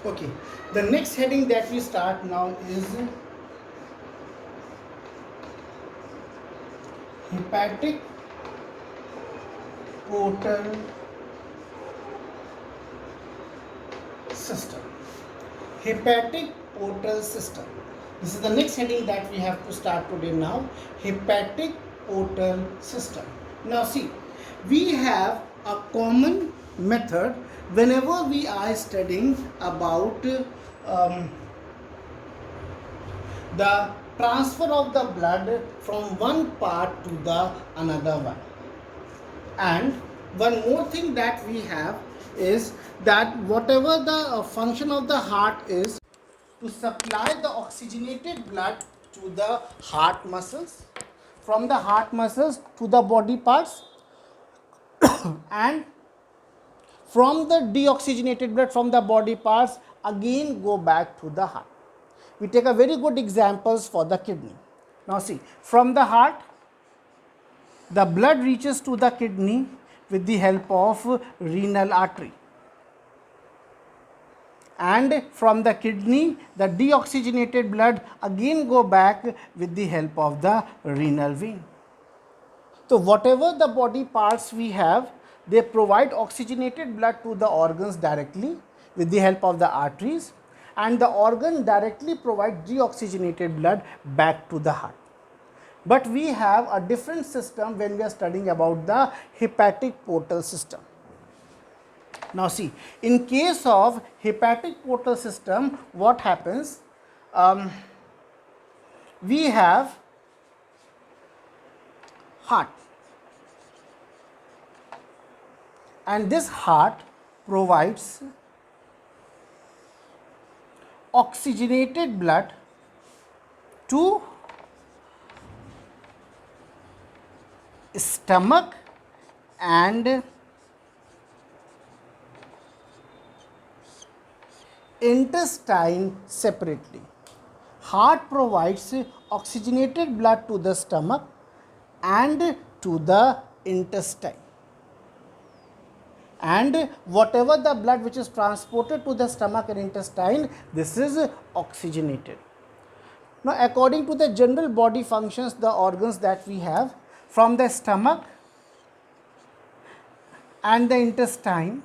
Okay, the next heading that we start now is hepatic portal system. Hepatic portal system. This is the next heading that we have to start today now. Hepatic portal system. Now see, we have a common method whenever we are studying about the transfer of the blood from one part to the another one. And one more thing that we have is that whatever the function of the heart is to supply the oxygenated blood to the heart muscles, from the heart muscles to the body parts, and from the deoxygenated blood from the body parts again go back to the heart. We take a very good examples for the kidney. Now see, from the heart the blood reaches to the kidney with the help of renal artery, and from the kidney the deoxygenated blood again go back with the help of the renal vein. So whatever the body parts we have, they provide oxygenated blood to the organs directly with the help of the arteries, and the organ directly provide deoxygenated blood back to the heart. But we have a different system when we are studying about the hepatic portal system. Now see, in case of hepatic portal system, what happens? We have heart, and this heart provides oxygenated blood to stomach and intestine separately. Heart provides oxygenated blood to the stomach and to the intestine, and whatever the blood which is transported to the stomach and intestine, this is oxygenated. Now according to the general body functions, the organs that we have, from the stomach and the intestine,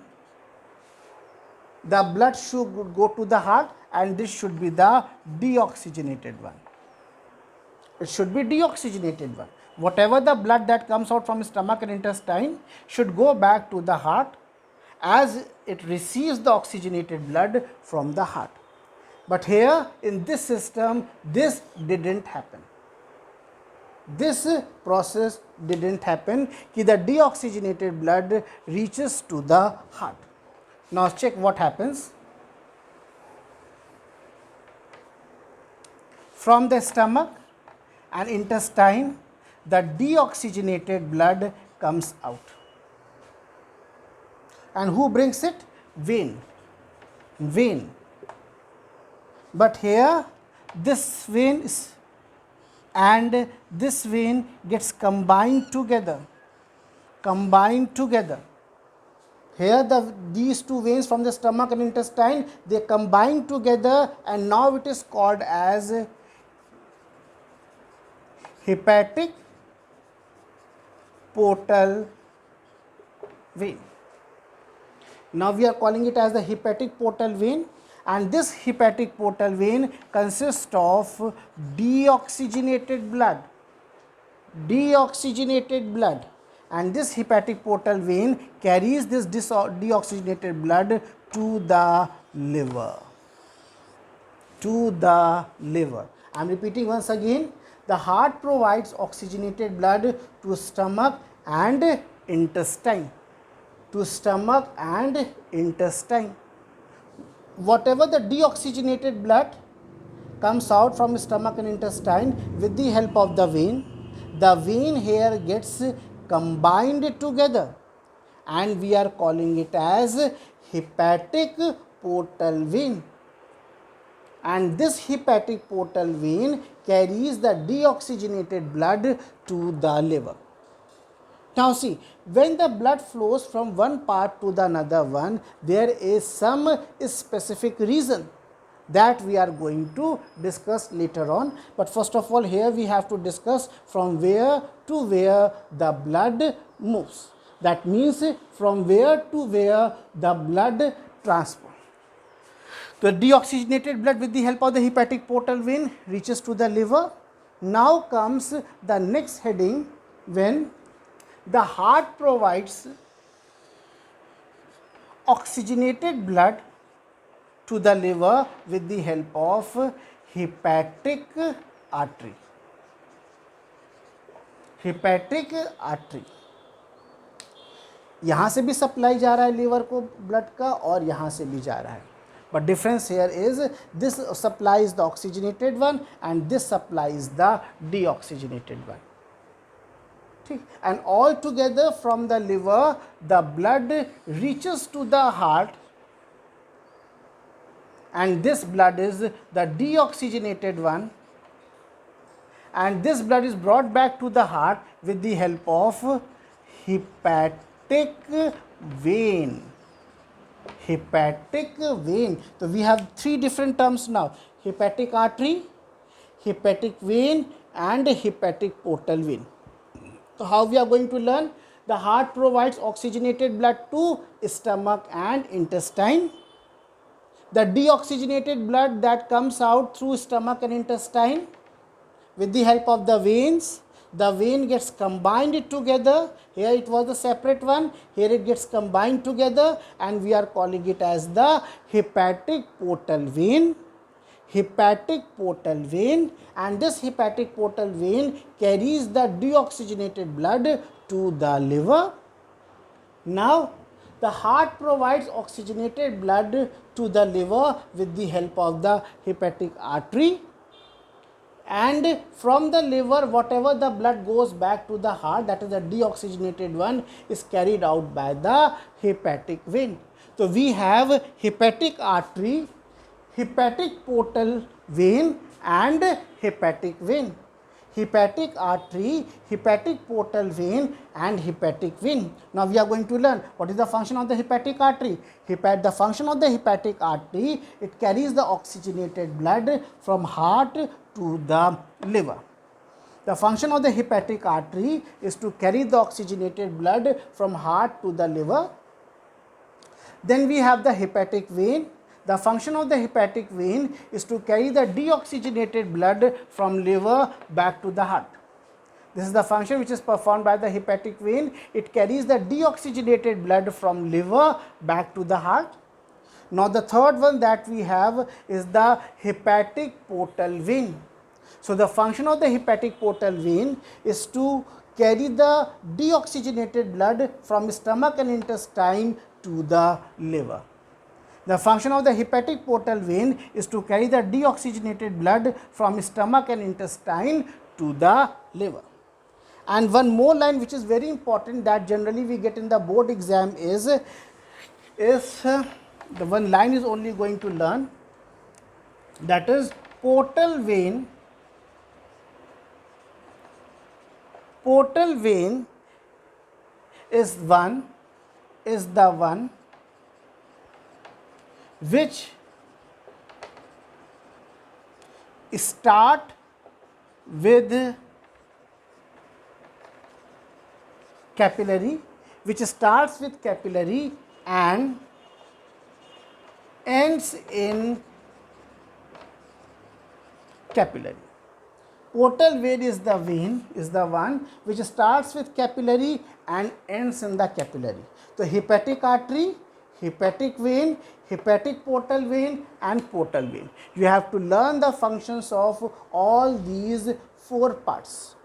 the blood should go to the heart, and this should be the deoxygenated one. It should be deoxygenated one. Whatever the blood that comes out from stomach and intestine should go back to the heart as it receives the oxygenated blood from the heart. But here in this system, this didn't happen. This process didn't happen कि the deoxygenated blood reaches to the heart. Now check what happens. From the stomach and intestine, the deoxygenated blood comes out. And who brings it? Vein. Vein. But here this vein is, and this vein gets combined together. Here these two veins from the stomach and intestine, they combine together, and now it is called as hepatic portal vein. Now we are calling it as the hepatic portal vein, and this hepatic portal vein consists of deoxygenated blood, and this hepatic portal vein carries this deoxygenated blood to the liver. I am repeating once again, the heart provides oxygenated blood to stomach and intestine. Whatever the deoxygenated blood comes out from stomach and intestine with the help of the vein here gets combined together, and we are calling it as hepatic portal vein. And this hepatic portal vein carries the deoxygenated blood to the liver. Now see, when the blood flows from one part to the another one, there is some specific reason that we are going to discuss later on. But first of all, here we have to discuss from where to where the blood moves. That means from where to where the blood transport. The deoxygenated blood with the help of the hepatic portal vein reaches to the liver. Now comes the next heading, when the heart provides oxygenated blood to the liver with the help of hepatic artery. Hepatic artery. यहाँ से भी supply जा रहा है liver को blood का और यहाँ से भी जा रहा है. But difference here is this supplies the oxygenated one and this supplies the deoxygenated one. And all together from the liver the blood reaches to the heart, and this blood is the deoxygenated one, and this blood is brought back to the heart with the help of hepatic vein. Hepatic vein. So we have three different terms now: hepatic artery, hepatic vein and hepatic portal vein. So how we are going to learn? The heart provides oxygenated blood to stomach and intestine. The deoxygenated blood that comes out through stomach and intestine with the help of the veins. The vein gets combined together. Here it was a separate one. Here it gets combined together, and we are calling it as the hepatic portal vein. Hepatic portal vein, and this hepatic portal vein carries the deoxygenated blood to the liver. Now the heart provides oxygenated blood to the liver with the help of the hepatic artery, and from the liver whatever the blood goes back to the heart, that is the deoxygenated one, is carried out by the hepatic vein. So we have hepatic artery, hepatic portal vein and hepatic vein. Hepatic artery, hepatic portal vein and hepatic vein. Now we are going to learn what is the function of the hepatic artery. The function of the hepatic artery, it carries the oxygenated blood from heart to the liver. The function of the hepatic artery is to carry the oxygenated blood from heart to the liver. Then we have the hepatic vein. The function of the hepatic vein is to carry the deoxygenated blood from liver back to the heart. This is the function which is performed by the hepatic vein. It carries the deoxygenated blood from liver back to the heart. Now the third one that we have is the hepatic portal vein. So the function of the hepatic portal vein is to carry the deoxygenated blood from stomach and intestine to the liver. The function of the hepatic portal vein is to carry the deoxygenated blood from stomach and intestine to the liver. And one more line which is very important that generally we get in the board exam is the one line is only going to learn, that is portal vein. Portal vein is the one which start with capillary, and ends in capillary. Portal vein is the one which starts with capillary and ends in the capillary. So hepatic artery, hepatic vein, hepatic portal vein and portal vein. You have to learn the functions of all these four parts.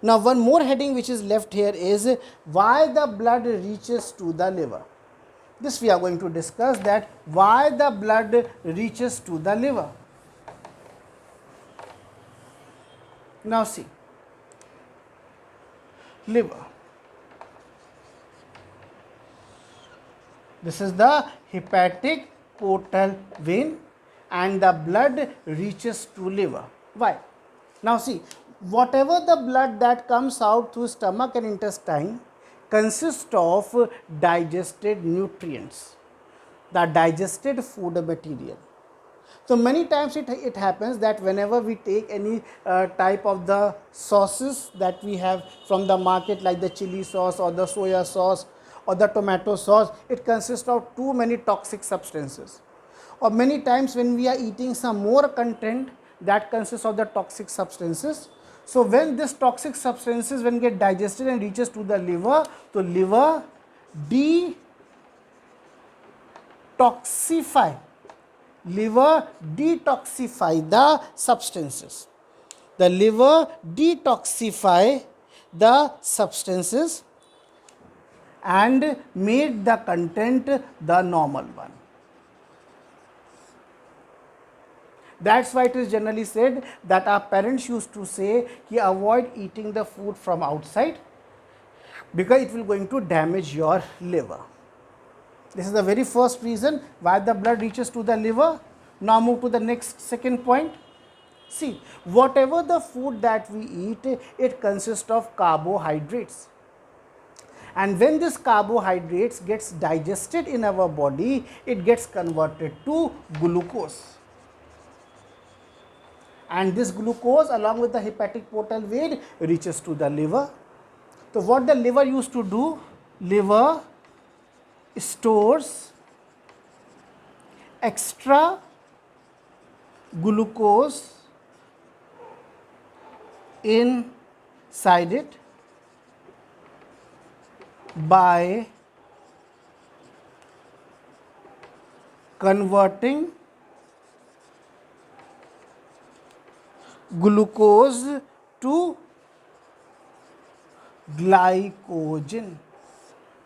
Now one more heading which is left here is why the blood reaches to the liver. This we are going to discuss, that why the blood reaches to the liver. Now see, liver. This is the hepatic portal vein and the blood reaches to liver. Why? Now see, whatever the blood that comes out through stomach and intestine consists of digested nutrients, the digested food material. So many times it happens that whenever we take any type of the sauces that we have from the market, like the chili sauce or the soya sauce or the tomato sauce, it consists of too many toxic substances. Or many times when we are eating some more content that consists of the toxic substances. So when this toxic substances when get digested and reaches to the liver, so liver detoxify the substances. The liver detoxify the substances and made the content the normal one. That's why it is generally said that our parents used to say ki avoid eating the food from outside because it will going to damage your liver. This is the very first reason why the blood reaches to the liver. Now move to the next second point. See, whatever the food that we eat, it consists of carbohydrates. And when this carbohydrates gets digested in our body, it gets converted to glucose. And this glucose along with the hepatic portal vein reaches to the liver. So what the liver used to do, liver stores extra glucose inside it by converting glucose to glycogen.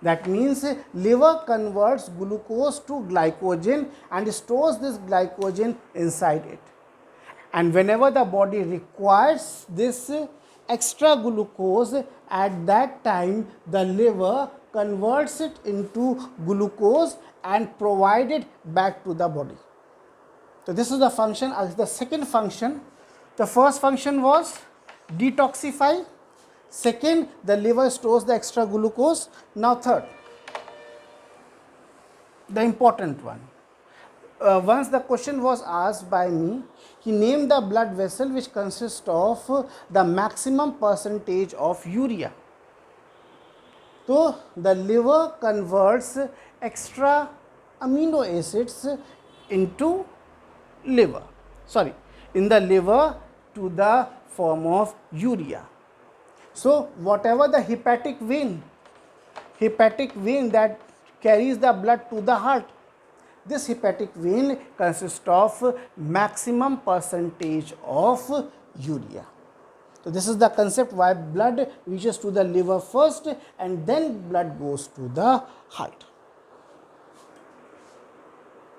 That means liver converts glucose to glycogen and stores this glycogen inside it. And whenever the body requires this extra glucose, at that time the liver converts it into glucose and provides it back to the body. So this is the function. The second function, the first function was detoxify. Second, the liver stores the extra glucose. Now third, the important one. Once the question was asked by me, he named the blood vessel which consists of the maximum percentage of urea. So the liver converts extra amino acids into in the liver to the form of urea. So whatever the hepatic vein that carries the blood to the heart, this hepatic vein consists of maximum percentage of urea. So this is the concept why blood reaches to the liver first and then blood goes to the heart.